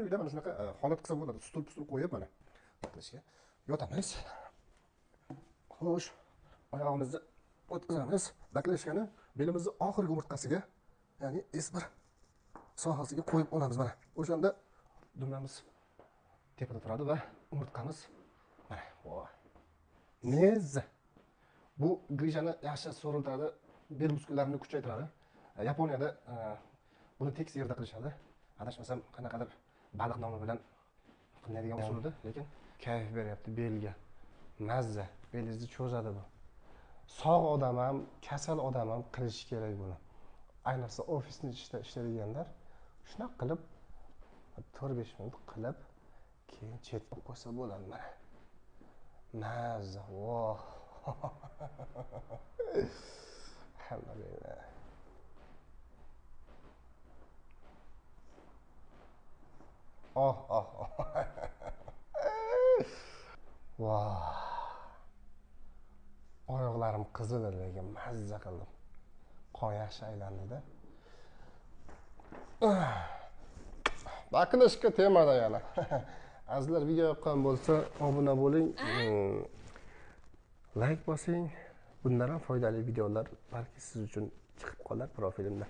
uyda mana shunaqa holat qilsa bo'ladi. Stul qo'yib mana qilishga yotamiz. Xo'sh, oyog'imizni o'tkazamiz. Daklashkani belimizni oxirgi umurtqasiga, ya'ni S1 sohasiga qo'yib olamiz mana. O'shanda dumlamiz tepada turadi va umurtqamiz mana. Voy. Neza. Bu grijani yaxshi so'riltiradi, bel muskullarini kuchaytiradi. Yaponiyada buni tekis yerda qilishadi. Adashmasam qanaqadir baliq nomi bilan qilinadigan usul edi, lekin kayf beryapti belga. Mazza, belingizni cho'zadi bu. Sog' odam ham, kasal odam ham qilishi kerak buni. Ayniqsa ofisni ichida ishlaydiganlar shunaqa qilib 4-5 minut qilib, keyin chetga qo'ysa bo'ladi mana. Mazza, voh. Alhamdulillah. Oh. Voh. Oyoqlarim qizil lekin mazza qildim. Qon yaxshi aylandi-da. Baklashga temada yana. Azizlar, video yoqqan bo'lsa, obuna bo'ling, like bosing. Bundan ham foydali videolar balki siz uchun chiqib qolar profilimda.